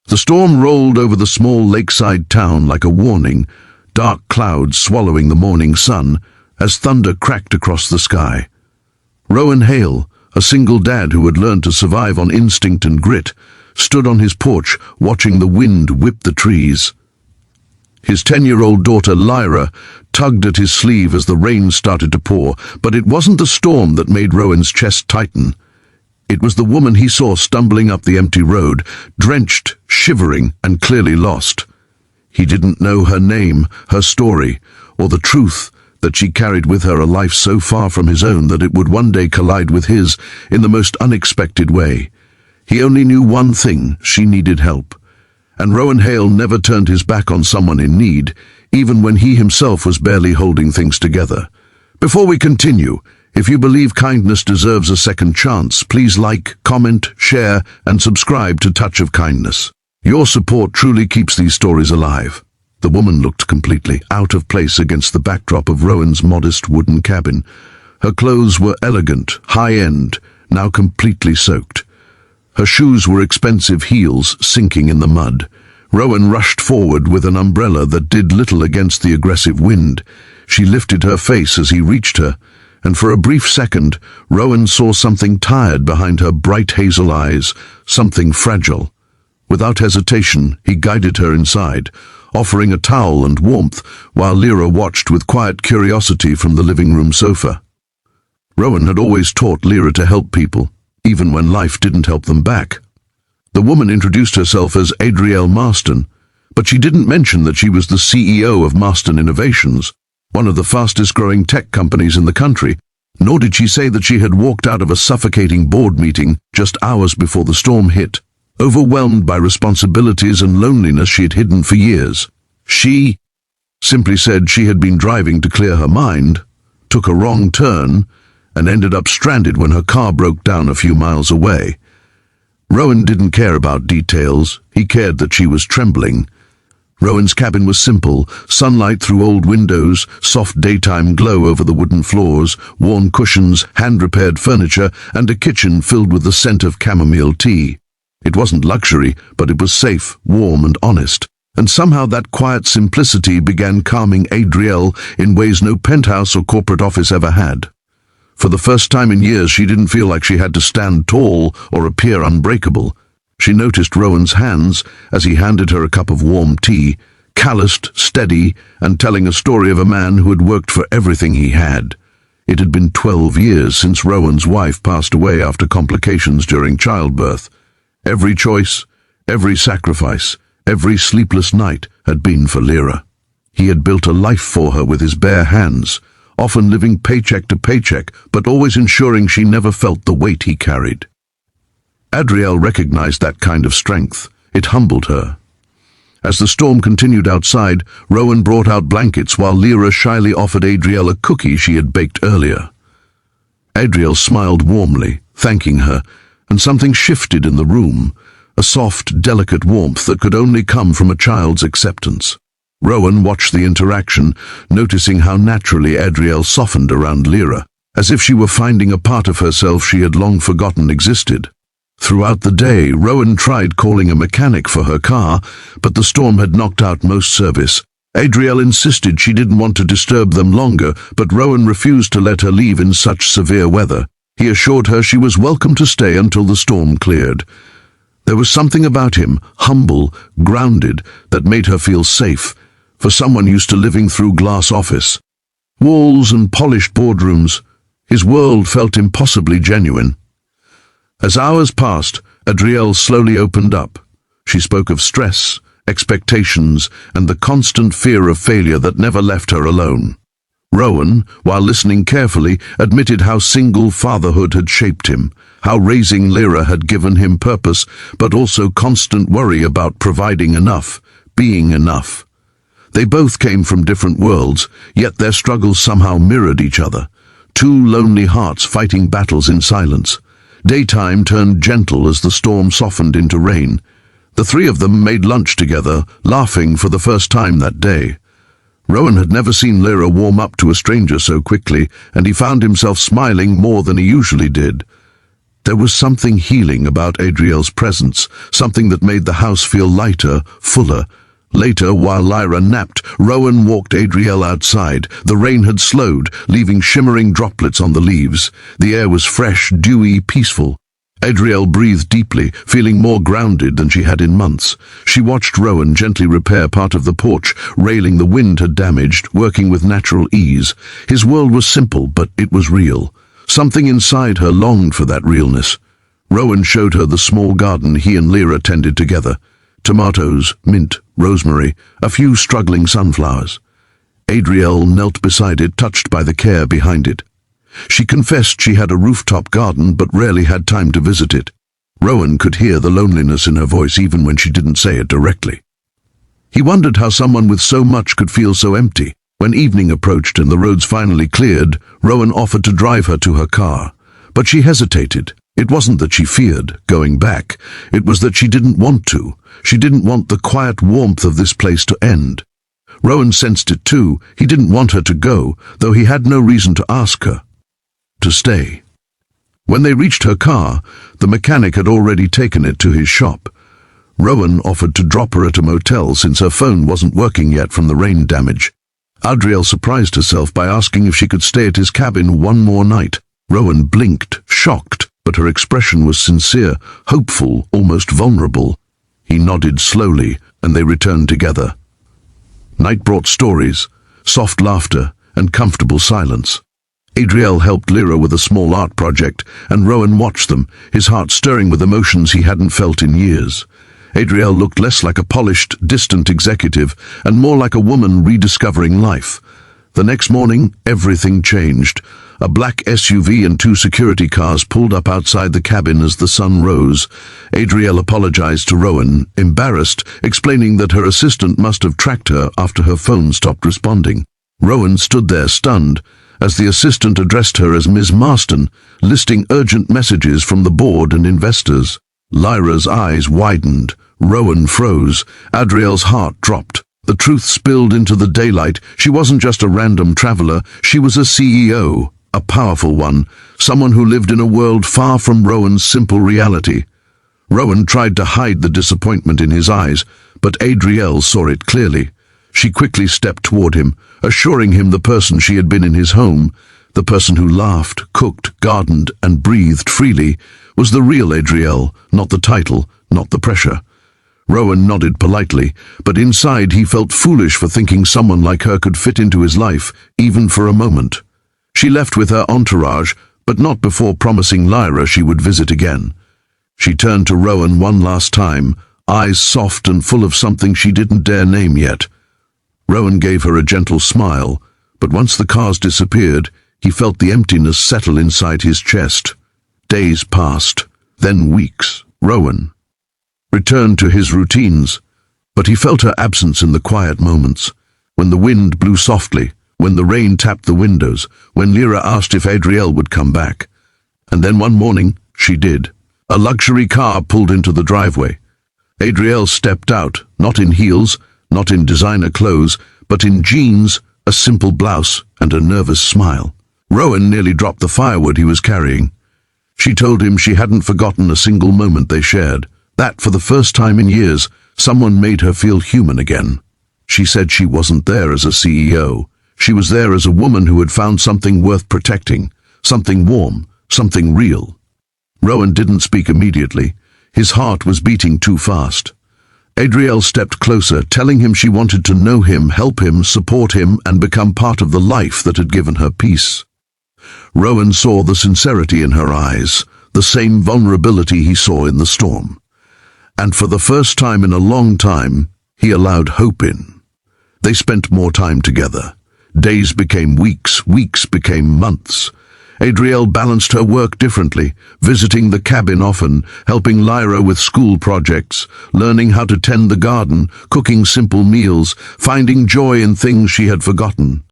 The storm rolled over the small lakeside town like a warning, dark clouds swallowing the morning sun as thunder cracked across the sky. Rowan Hale, a single dad who had learned to survive on instinct and grit, stood on his porch watching the wind whip the trees. His 10-year-old daughter Lyra tugged at his sleeve as the rain started to pour, but it wasn't the storm that made Rowan's chest tighten. It was the woman he saw stumbling up the empty road, drenched, shivering, and clearly lost. He didn't know her name, her story, or the truth that she carried with her a life so far from his own that it would one day collide with his in the most unexpected way. He only knew one thing: she needed help. And Rowan Hale never turned his back on someone in need, even when he himself was barely holding things together. Before we continue, if you believe kindness deserves a second chance, please like, comment, share, and subscribe to Touch of Kindness. Your support truly keeps these stories alive. The woman looked completely out of place against the backdrop of Rowan's modest wooden cabin. Her clothes were elegant, high-end, now completely soaked. Her shoes were expensive heels sinking in the mud. Rowan rushed forward with an umbrella that did little against the aggressive wind. She lifted her face as he reached her, and for a brief second, Rowan saw something tired behind her bright hazel eyes, something fragile. Without hesitation, he guided her inside, offering a towel and warmth, while Lyra watched with quiet curiosity from the living room sofa. Rowan had always taught Lyra to help people, even when life didn't help them back. The woman introduced herself as Adrielle Marston, but she didn't mention that she was the CEO of Marston Innovations, one of the fastest-growing tech companies in the country, nor did she say that she had walked out of a suffocating board meeting just hours before the storm hit, overwhelmed by responsibilities and loneliness she had hidden for years. She simply said she had been driving to clear her mind, took a wrong turn, and ended up stranded when her car broke down a few miles away. Rowan didn't care about details. He cared that she was trembling. Rowan's cabin was simple: sunlight through old windows, soft daytime glow over the wooden floors, worn cushions, hand-repaired furniture, and a kitchen filled with the scent of chamomile tea. It wasn't luxury, but it was safe, warm, and honest. And somehow that quiet simplicity began calming Adrielle in ways no penthouse or corporate office ever had. For the first time in years, she didn't feel like she had to stand tall or appear unbreakable. She noticed Rowan's hands as he handed her a cup of warm tea, calloused, steady, and telling a story of a man who had worked for everything he had. It had been 12 years since Rowan's wife passed away after complications during childbirth. Every choice, every sacrifice, every sleepless night had been for Lyra. He had built a life for her with his bare hands, often living paycheck to paycheck, but always ensuring she never felt the weight he carried. Adrielle recognized that kind of strength. It humbled her. As the storm continued outside, Rowan brought out blankets while Lyra shyly offered Adrielle a cookie she had baked earlier. Adrielle smiled warmly, thanking her, and something shifted in the room, a soft, delicate warmth that could only come from a child's acceptance. Rowan watched the interaction, noticing how naturally Adrielle softened around Lyra, as if she were finding a part of herself she had long forgotten existed. Throughout the day, Rowan tried calling a mechanic for her car, but the storm had knocked out most service. Adrielle insisted she didn't want to disturb them longer, but Rowan refused to let her leave in such severe weather. He assured her she was welcome to stay until the storm cleared. There was something about him, humble, grounded, that made her feel safe, for someone used to living through glass office walls and polished boardrooms. His world felt impossibly genuine. As hours passed, Adrielle slowly opened up. She spoke of stress, expectations, and the constant fear of failure that never left her alone. Rowan, while listening carefully, admitted how single fatherhood had shaped him, how raising Lyra had given him purpose, but also constant worry about providing enough, being enough. They both came from different worlds, yet their struggles somehow mirrored each other. Two lonely hearts fighting battles in silence. Daytime turned gentle as the storm softened into rain. The three of them made lunch together, laughing for the first time that day. Rowan had never seen Lyra warm up to a stranger so quickly, and he found himself smiling more than he usually did. There was something healing about Adriel's presence, something that made the house feel lighter, fuller. Later, while Lyra napped, Rowan walked Adriel outside. The rain had slowed, leaving shimmering droplets on the leaves. The air was fresh, dewy, peaceful. Adriel breathed deeply, feeling more grounded than she had in months. She watched Rowan gently repair part of the porch railing the wind had damaged, working with natural ease. His world was simple, but it was real. Something inside her longed for that realness. Rowan showed her the small garden he and Lyra tended together. Tomatoes, mint, rosemary, a few struggling sunflowers. Adriel knelt beside it, touched by the care behind it. She confessed she had a rooftop garden but rarely had time to visit it. Rowan could hear the loneliness in her voice even when she didn't say it directly. He wondered how someone with so much could feel so empty. When evening approached and the roads finally cleared, Rowan offered to drive her to her car. But she hesitated. It wasn't that she feared going back. It was that she didn't want to. She didn't want the quiet warmth of this place to end. Rowan sensed it too. He didn't want her to go, though he had no reason to ask her to stay. When they reached her car, the mechanic had already taken it to his shop. Rowan offered to drop her at a motel since her phone wasn't working yet from the rain damage. Adriel surprised herself by asking if she could stay at his cabin one more night. Rowan blinked, shocked, but her expression was sincere, hopeful, almost vulnerable. He nodded slowly, and they returned together. Night brought stories, soft laughter, and comfortable silence. Adriel helped Lyra with a small art project, and Rowan watched them, his heart stirring with emotions he hadn't felt in years. Adriel looked less like a polished, distant executive, and more like a woman rediscovering life. The next morning, everything changed. A black SUV and 2 security cars pulled up outside the cabin as the sun rose. Adriel apologized to Rowan, embarrassed, explaining that her assistant must have tracked her after her phone stopped responding. Rowan stood there stunned, as the assistant addressed her as Ms. Marston, listing urgent messages from the board and investors. Lyra's eyes widened. Rowan froze. Adriel's heart dropped. The truth spilled into the daylight. She wasn't just a random traveler. She was a CEO, a powerful one, someone who lived in a world far from Rowan's simple reality. Rowan tried to hide the disappointment in his eyes, but Adriel saw it clearly. She quickly stepped toward him, assuring him the person she had been in his home, the person who laughed, cooked, gardened, and breathed freely, was the real Adriel, not the title, not the pressure. Rowan nodded politely, but inside he felt foolish for thinking someone like her could fit into his life, even for a moment. She left with her entourage, but not before promising Lyra she would visit again. She turned to Rowan one last time, eyes soft and full of something she didn't dare name yet. Rowan gave her a gentle smile, but once the cars disappeared, he felt the emptiness settle inside his chest. Days passed, then weeks. Rowan returned to his routines, but he felt her absence in the quiet moments, when the wind blew softly, when the rain tapped the windows, when Lyra asked if Adriel would come back. And then one morning, she did. A luxury car pulled into the driveway. Adriel stepped out, not in heels, not in designer clothes, but in jeans, a simple blouse, and a nervous smile. Rowan nearly dropped the firewood he was carrying. She told him she hadn't forgotten a single moment they shared, that for the first time in years, someone made her feel human again. She said she wasn't there as a CEO. She was there as a woman who had found something worth protecting, something warm, something real. Rowan didn't speak immediately. His heart was beating too fast. Adriel stepped closer, telling him she wanted to know him, help him, support him, and become part of the life that had given her peace. Rowan saw the sincerity in her eyes, the same vulnerability he saw in the storm. And for the first time in a long time, he allowed hope in. They spent more time together. Days became weeks, weeks became months. Adriel balanced her work differently, visiting the cabin often, helping Lyra with school projects, learning how to tend the garden, cooking simple meals, finding joy in things she had forgotten.